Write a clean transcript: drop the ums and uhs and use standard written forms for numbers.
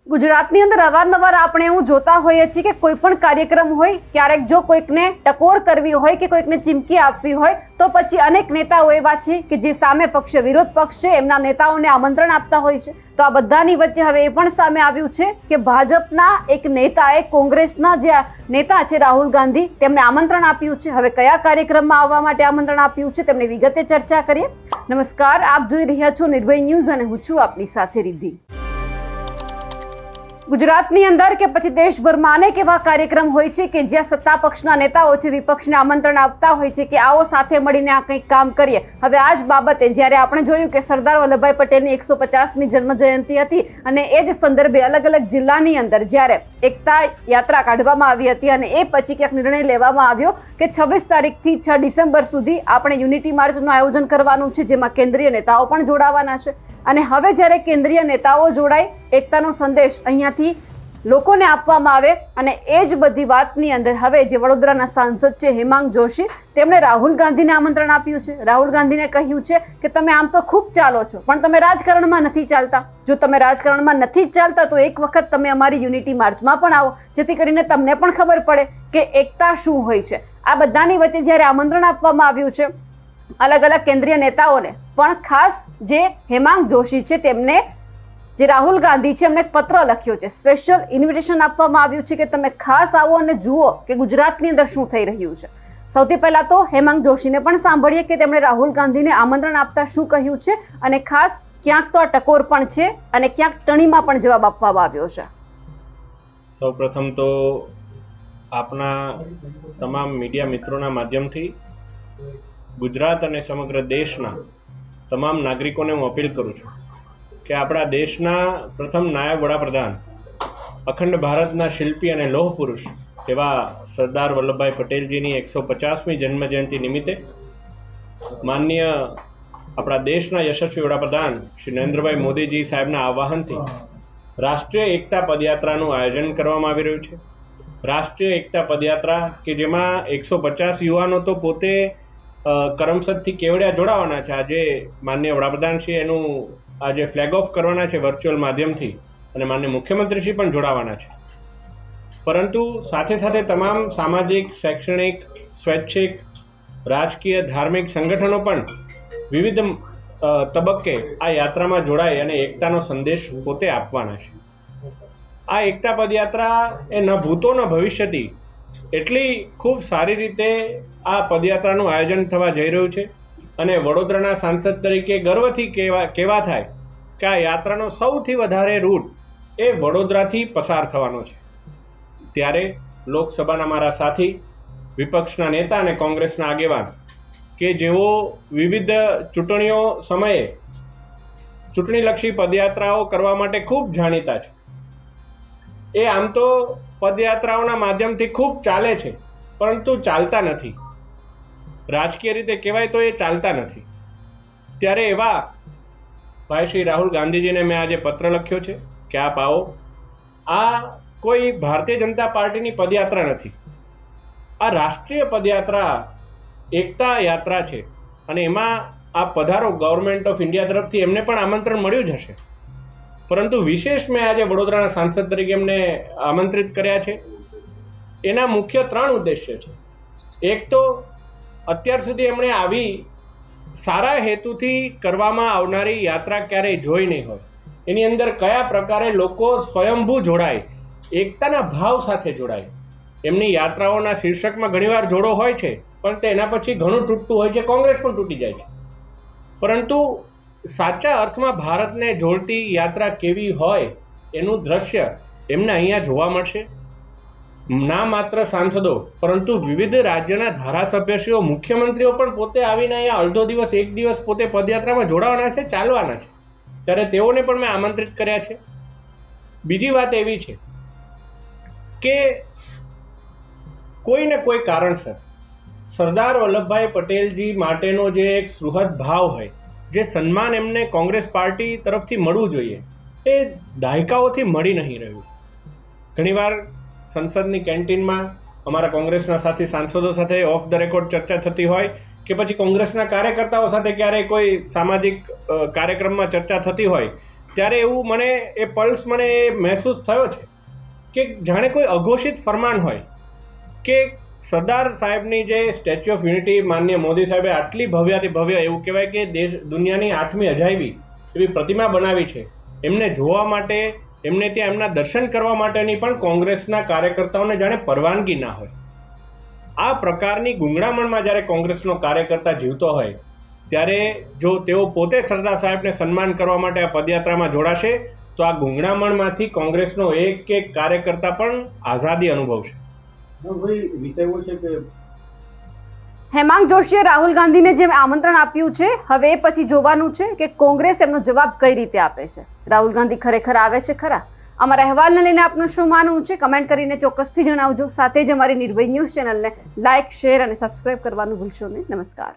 ગુજરાતની અંદર અવારનવાર આપણે એવું જોતા હોઈએ છીએ કે કોઈ પણ કાર્યક્રમ હોય, ક્યારેક જો કોઈકને ટકોર કરવી હોય કે કોઈકને ચીમકી આપવી હોય તો પછી અનેક નેતાઓ એવા છે કે જે સામે પક્ષ વિરોધ પક્ષ છે એમના નેતાઓને આમંત્રણ આપતા હોય છે। તો આ બધાની વચ્ચે હવે એ પણ સામે આવ્યું છે કે ભાજપના એક નેતાએ કોંગ્રેસના જે નેતા છે રાહુલ ગાંધી તેમને આમંત્રણ આપ્યું છે। હવે કયા કાર્યક્રમમાં આવવા માટે આમંત્રણ આપ્યું છે તેમની વિગતે ચર્ચા કરીએ। નમસ્કાર, આપ જોઈ રહ્યા છો નિર્ભય ન્યૂઝ અને હું છું આપની સાથે રિદ્ધિ। ગુજરાતની અંદર કે પછી દેશભરમાં અનેક એવા કાર્યક્રમ હોય છે કે જ્યાં સત્તા પક્ષના નેતાઓ છે વિપક્ષને આમંત્રણ આપતા હોય છે કે આવો સાથે મળીને આ કંઈક કામ કરીએ। હવે આ જ બાબતે જ્યારે આપણે જોયું કે સરદાર વલ્લભભાઈ પટેલની 150મી જન્મ જયંતિ હતી અને એ જ સંદર્ભે અલગ અલગ જિલ્લાની અંદર જ્યારે એકતા યાત્રા કાઢવામાં આવી હતી અને એ પછી ક્યાંક નિર્ણય લેવામાં આવ્યો કે 26 તારીખથી 6 ડિસેમ્બર સુધી આપણે યુનિટી માર્ચનું આયોજન કરવાનું છે, જેમાં કેન્દ્રીય નેતાઓ પણ જોડાવાના છે। અને હવે જ્યારે કેન્દ્રીય નેતાઓ જોડાય, એકતાનો સંદેશ અહીંયાથી લોકોને આપવામાં આવે અને એ જ બધી વાતની અંદર હવે જે વડોદરાના સાંસદ છે હેમાંગ જોશી તેમણે રાહુલ ગાંધીને આમંત્રણ આપ્યું છે। રાહુલ ગાંધીને કહ્યું છે કે તમે આમ તો ખૂબ ચાલો છો પણ તમે રાજકારણમાં નથી ચાલતા। જો તમે રાજકારણમાં નથી ચાલતા તો એક વખત તમે અમારી યુનિટી માર્ચમાં પણ આવો, જેથી કરીને તમને પણ ખબર પડે કે એકતા શું હોય છે। આ બધાની વચ્ચે જ્યારે આમંત્રણ આપવામાં આવ્યું છે અલગ અલગ કેન્દ્રીય નેતાઓને, પણ ખાસ જે હેમાંગ જોશી છે તેમને જે રાહુલ ગાંધી છે એમને એક પત્ર લખ્યો છે, સ્પેશિયલ ઇન્વિટેશન આપવામાં આવ્યું છે કે તમે ખાસ આવો અને જુઓ કે ગુજરાતની અંદર શું થઈ રહ્યું છે। સૌથી પહેલા તો હેમાંગ જોશીને પણ સાંભળીએ કે તેમણે રાહુલ ગાંધીને આમંત્રણ આપતા શું કહ્યું છે અને ખાસ ક્યાંક તો આ ટકોર પણ છે અને ક્યાંક ટણીમાં પણ જવાબ આપવામાં આવ્યો છે। સૌપ્રથમ તો આપના તમામ મીડિયા મિત્રોના માધ્યમથી ગુજરાત અને સમગ્ર દેશના તમામ નાગરિકોને હું અપીલ કરું છું કે આપણા દેશના પ્રથમ નાયબ વડાપ્રધાન, અખંડ ભારતના શિલ્પી અને લોહ પુરુષ એવા સરદાર વલ્લભભાઈ પટેલજીની 150મી જન્મજયંતિ નિમિત્તે માનનીય આપણા દેશના યશસ્વી વડાપ્રધાન શ્રી નરેન્દ્રભાઈ મોદીજી સાહેબના આહ્વાનથી રાષ્ટ્રીય એકતા પદયાત્રાનું આયોજન કરવામાં આવી રહ્યું છે। રાષ્ટ્રીય એકતા પદયાત્રા કે જેમાં 150 યુવાનો તો પોતે કરમસદથી કેવડિયા જોડાવાના છે। આજે માનનીય વડાપ્રધાનશ્રી એનું આજે ફ્લેગ ઓફ કરવાના છે વર્ચ્યુઅલ માધ્યમથી અને માનનીય મુખ્યમંત્રીશ્રી પણ જોડાવાના છે। પરંતુ સાથે સાથે તમામ સામાજિક, શૈક્ષણિક, સ્વૈચ્છિક, રાજકીય, ધાર્મિક સંગઠનો પણ વિવિધ તબક્કે આ યાત્રામાં જોડાય અને એકતાનો સંદેશ પોતે આપવાના છે। આ એકતા પદયાત્રા એ ન ભૂતો ન ભવિષ્યથી એટલી ખૂબ સારી રીતે આ પદયાત્રાનું આયોજન થવા જઈ રહ્યું છે અને વડોદરાના સાંસદ તરીકે ગર્વથી કહેવા થાય કે આ યાત્રાનો સૌથી વધારે રૂટ એ વડોદરાથી પસાર થવાનો છે। ત્યારે લોકસભાના મારા સાથી, વિપક્ષના નેતા અને કોંગ્રેસના આગેવાન કે જેઓ વિવિધ ચૂંટણીઓ સમયે ચૂંટણીલક્ષી પદયાત્રાઓ કરવા માટે ખૂબ જાણીતા છે, એ આમ તો પદયાત્રાઓના માધ્યમથી ખૂબ ચાલે છે પરંતુ ચાલતા નથી, રાજકીય રીતે કહેવાય તો એ ચાલતા નથી। ત્યારે એવા ભાઈ શ્રી રાહુલ ગાંધીજીને મેં આજે પત્ર લખ્યો છે કે આપ આવો। આ કોઈ ભારતીય જનતા પાર્ટીની પદયાત્રા નથી, આ રાષ્ટ્રીય પદયાત્રા એકતા યાત્રા છે અને એમાં આપ પધારો। ગવર્મેન્ટ ઓફ ઇન્ડિયા તરફથી એમને પણ આમંત્રણ મળ્યું જ હશે, પરંતુ વિશેષ મેં આજે વડોદરાના સાંસદ તરીકે એમને આમંત્રિત કર્યા છે। એના મુખ્ય 3 ઉદ્દેશ્ય છે। એક તો અત્યાર સુધી એમણે આવી સારા હેતુથી કરવામાં આવનારી યાત્રા ક્યારેય જોઈ નહીં હોય, એની અંદર કયા પ્રકારે લોકો સ્વયંભૂ જોડાય, એકતાના ભાવ સાથે જોડાય। એમની યાત્રાઓના શીર્ષકમાં ઘણીવાર જોડો હોય છે પણ તેના પછી ઘણું તૂટતું હોય છે, કોંગ્રેસ પણ તૂટી જાય છે, પરંતુ સાચા અર્થમાં ભારતને જોડતી યાત્રા કેવી હોય એનું દ્રશ્ય એમને અહીંયા જોવા મળશે। ના માત્ર સાંસદો પરંતુ વિવિધ રાજ્યના ધારાસભ્યશ્રીઓ, મુખ્યમંત્રીઓ પણ પોતે આવીને અહીંયા અડધો દિવસ, એક દિવસ પોતે પદયાત્રામાં જોડાવાના છે, ચાલવાના છે, ત્યારે તેઓને પણ મેં આમંત્રિત કર્યા છે। બીજી વાત એવી છે કે કોઈને કોઈ કારણસર સરદાર વલ્લભભાઈ પટેલજી માટેનો જે એક સુહૃદ ભાવ હોય, જે સન્માન એમને કોંગ્રેસ પાર્ટી તરફથી મળવું જોઈએ, એ દાયકાઓથી મળી નહીં રહ્યું। ઘણીવાર સંસદની કેન્ટીનમાં અમારા કોંગ્રેસના સાથી સાંસદો સાથે ઓફ ધ રેકોર્ડ ચર્ચા થતી હોય કે પછી કોંગ્રેસના કાર્યકર્તાઓ સાથે ક્યારેય કોઈ સામાજિક કાર્યક્રમમાં ચર્ચા થતી હોય ત્યારે એવું મને એ પલ્સ મને મહેસૂસ થયો છે કે જાણે કોઈ અઘોષિત ફરમાન હોય કે સરદાર સાહેબની જે સ્ટેચ્યુ ઓફ યુનિટી માનનીય મોદી સાહેબે આટલી ભવ્યાથી ભવ્ય એવું કહેવાય કે દુનિયાની 8મી અજાયબી એવી પ્રતિમા બનાવી છે, એમને જોવા માટે, એમને ત્યાં એમના દર્શન કરવા માટેની પણ કોંગ્રેસના કાર્યકર્તાઓને જાણે પરવાનગી ના હોય. આ પ્રકારની ગૂંગળામણમાં જ્યારે કોંગ્રેસનો કાર્યકર્તા જીવતો હોય ત્યારે જો તેઓ પોતે સરદાર સાહેબને સન્માન કરવા માટે આ પદયાત્રામાં જોડાશે તો આ ગૂંગળામણમાંથી કોંગ્રેસનો એક એક કાર્યકર્તા પણ આઝાદી અનુભવશે. વિષય છે કે હેમાંગ જોશીએ રાહુલ ગાંધીને જે આમંત્રણ આપ્યું છે, હવે એ પછી જોવાનું છે કે કોંગ્રેસ એમનો જવાબ કઈ રીતે આપે છે. રાહુલ ગાંધી ખરેખર આવે છે ખરા? અમારા અહેવાલને લઈને આપનું શું માનવું છે કમેન્ટ કરીને ચોક્કસથી જણાવજો. સાથે જ અમારી નિર્ભય ન્યૂઝ ચેનલને લાઇક, શેર અને સબસ્ક્રાઇબ કરવાનું ભૂલશો નહીં. નમસ્કાર.